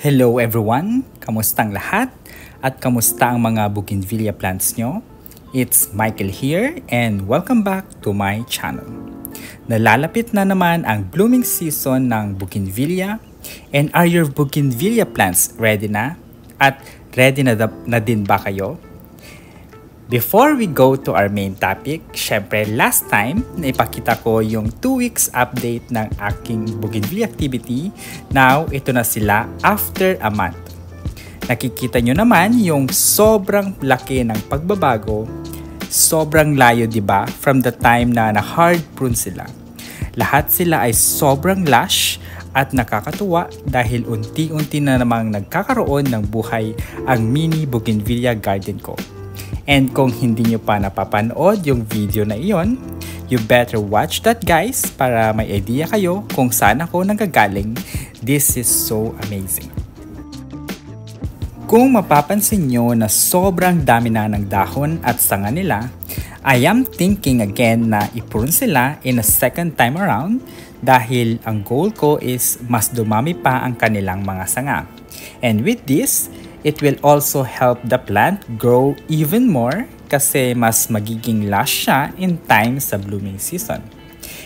Hello everyone! Kamusta ang lahat? At kamusta ang mga bougainvillea plants nyo? It's Michael here and welcome back to my channel. Nalalapit na naman ang blooming season ng bougainvillea, and are your bougainvillea plants ready na? At ready na din ba kayo? Before we go to our main topic, syempre last time naipakita ko yung 2 weeks update ng aking bougainvillea activity. Now, ito na sila after a month. Nakikita nyo naman yung sobrang laki ng pagbabago. Sobrang layo, diba? From the time na na-hard prune sila. Lahat sila ay sobrang lush at nakakatuwa dahil unti-unti na namang nagkakaroon ng buhay ang mini bougainvillea garden ko. And kung hindi nyo pa napapanood yung video na iyon, you better watch that guys para may idea kayo kung saan ako nanggagaling. This is so amazing. Kung mapapansin nyo na sobrang dami na ng dahon at sanga nila, I am thinking again na i-prune sila in a second time around dahil ang goal ko is mas dumami pa ang kanilang mga sanga. And with this, it will also help the plant grow even more kasi mas magiging lush siya in time sa blooming season.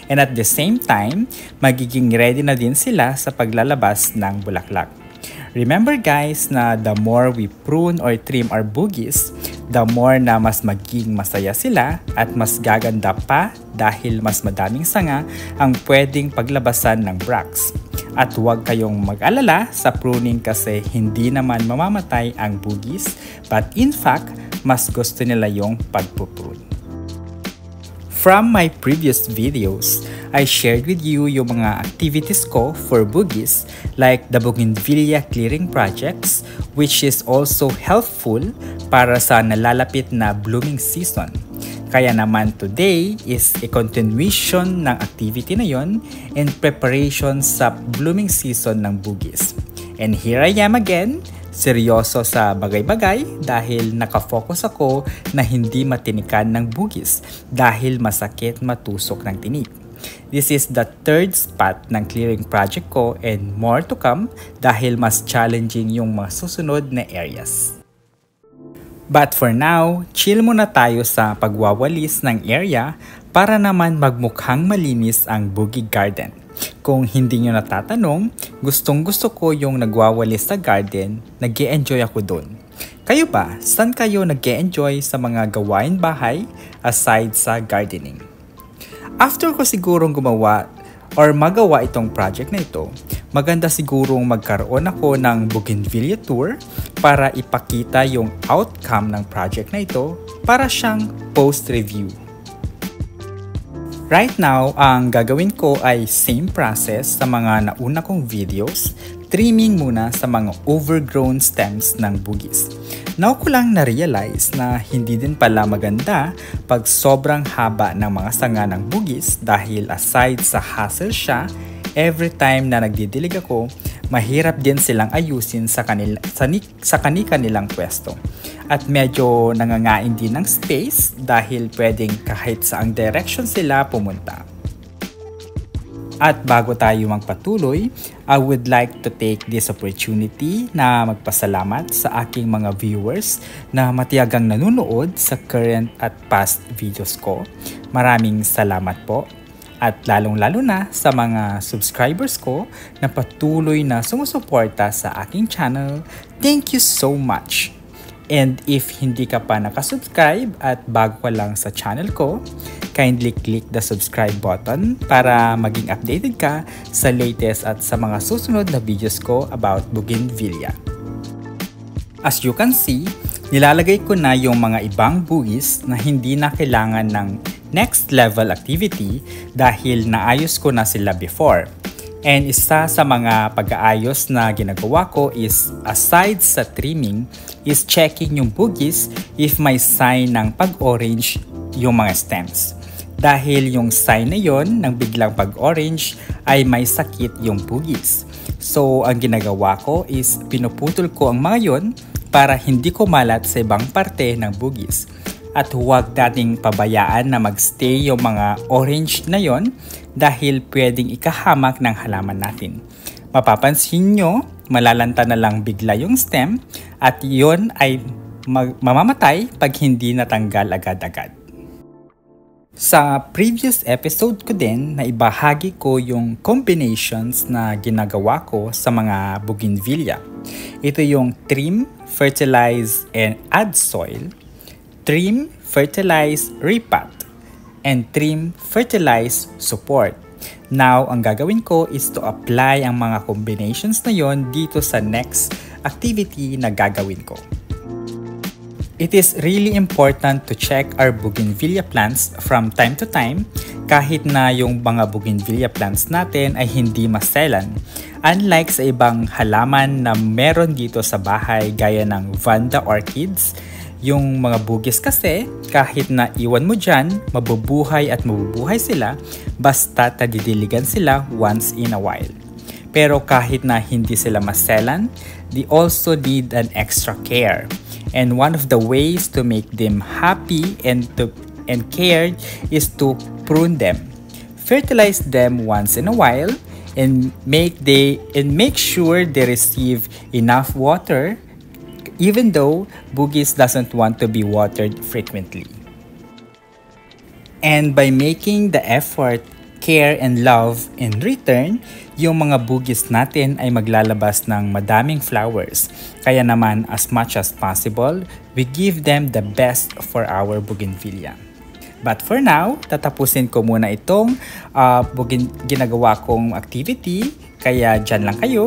And at the same time, magiging ready na din sila sa paglalabas ng bulaklak. Remember guys na the more we prune or trim our boogies, the more na mas magiging masaya sila at mas gaganda pa dahil mas madaming sanga ang pwedeng paglabasan ng bracts. At huwag kayong mag-alala sa pruning kasi hindi naman mamamatay ang boogies, but in fact, mas gusto nila yung pagpuprune. From my previous videos, I shared with you yung mga activities ko for boogies like the bougainvillea clearing projects, which is also helpful para sa nalalapit na blooming season. Kaya naman today is a continuation ng activity na yon in preparation sa blooming season ng boogies. And here I am again, seryoso sa bagay-bagay dahil nakafocus ako na hindi matinikan ng boogies dahil masakit matusok ng tinik. This is the third spot ng clearing project ko and more to come dahil mas challenging yung mga susunod na areas. But for now, chill muna tayo sa pagwawalis ng area para naman magmukhang malinis ang boogie garden. Kung hindi nyo natatanong, gustong-gusto ko yung nagwawalis sa garden, nag-e-enjoy ako dun. Kayo ba, saan kayo nag-e-enjoy sa mga gawain bahay aside sa gardening? After ko sigurong gumawa or magawa itong project na ito, maganda sigurong magkaroon ako ng bougainvillea tour para ipakita yung outcome ng project na ito para siyang post-review. Right now, ang gagawin ko ay same process sa mga nauna kong videos, trimming muna sa mga overgrown stems ng boogies. Now ko lang na-realize na hindi din pala maganda pag sobrang haba ng mga sanga ng boogies dahil aside sa hassle siya, every time na nagdidilig ako, mahirap din silang ayusin sa kanilang pwesto. At medyo nangangain din ng space dahil pwedeng kahit saang direction sila pumunta. At bago tayo magpatuloy, I would like to take this opportunity na magpasalamat sa aking mga viewers na matiyagang nanonood sa current at past videos ko. Maraming salamat po. At lalong-lalo na sa mga subscribers ko na patuloy na sumusuporta sa aking channel. Thank you so much! And if hindi ka pa nakasubscribe at bago ka lang sa channel ko, kindly click the subscribe button para maging updated ka sa latest at sa mga susunod na videos ko about bougainvillea. As you can see, nilalagay ko na yung mga ibang boogies na hindi na kailangan ng next level activity dahil naayos ko na sila before. And isa sa mga pag-aayos na ginagawa ko is aside sa trimming is checking yung boogies if may sign ng pag-orange yung mga stems. Dahil yung sign na yon ng biglang pag-orange ay may sakit yung boogies. So ang ginagawa ko is pinuputol ko ang mga yon para hindi kumalat sa ibang parte ng boogies. At huwag nating pabayaan na magstay yung mga orange na yon dahil pwedeng ikahamak ng halaman natin. Mapapansin nyo, malalanta na lang bigla yung stem at yon ay mamamatay pag hindi natanggal agad-agad. Sa previous episode ko din, naibahagi ko yung combinations na ginagawa ko sa mga bougainvillea. Ito yung trim, fertilize, and add soil, trim, fertilize, repot, and trim, fertilize, support. Now, ang gagawin ko is to apply ang mga combinations na yon dito sa next activity na gagawin ko. It is really important to check our bougainvillea plants from time to time kahit na yung mga bougainvillea plants natin ay hindi maselan. Unlike sa ibang halaman na meron dito sa bahay gaya ng Vanda orchids, yung mga bugis kasi kahit na iwan mo dyan, mabubuhay at mabubuhay sila basta tadidiligan sila once in a while. Pero kahit na hindi sila maselan, they also need an extra care. And one of the ways to make them happy and cared is to prune them. Fertilize them once in a while and make sure they receive enough water even though bugis doesn't want to be watered frequently. And by making the effort, care, and love in return, yung mga bugis natin ay maglalabas ng madaming flowers. Kaya naman, as much as possible, we give them the best for our bougainvillea. But for now, tatapusin ko muna itong ginagawa kong activity. Kaya dyan lang kayo.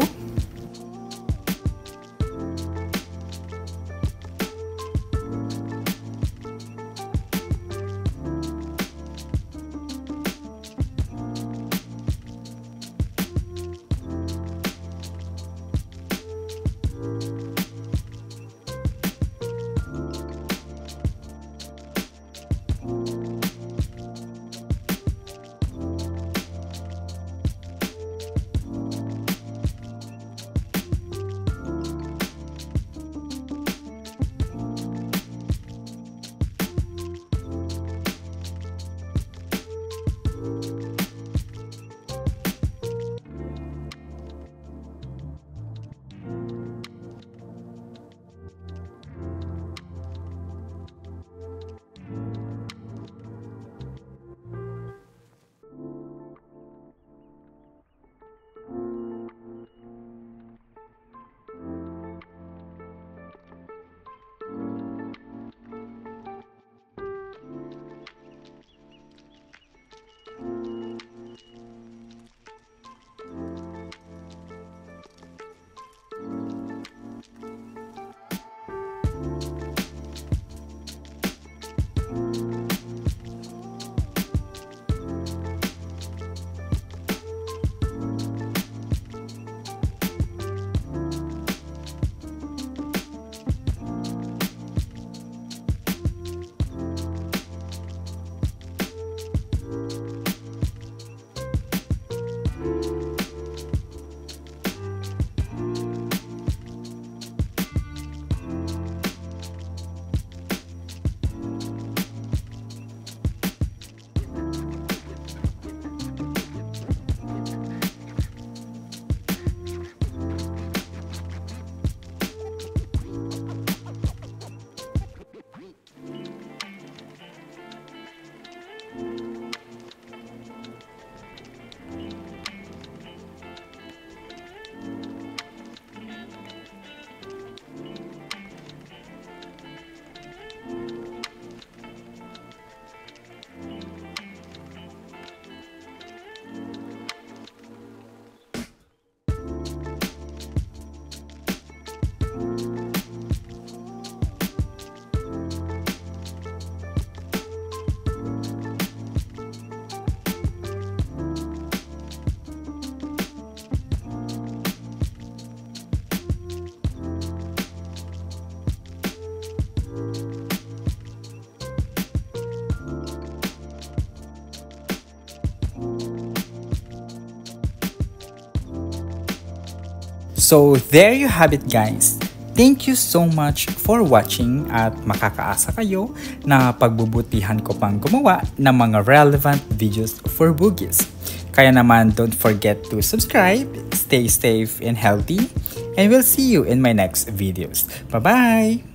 So there you have it guys. Thank you so much for watching at makakaasa kayo na pagbubutihan ko pang gumawa ng mga relevant videos for bugis. Kaya naman, don't forget to subscribe, stay safe and healthy, and we'll see you in my next videos. Bye-bye!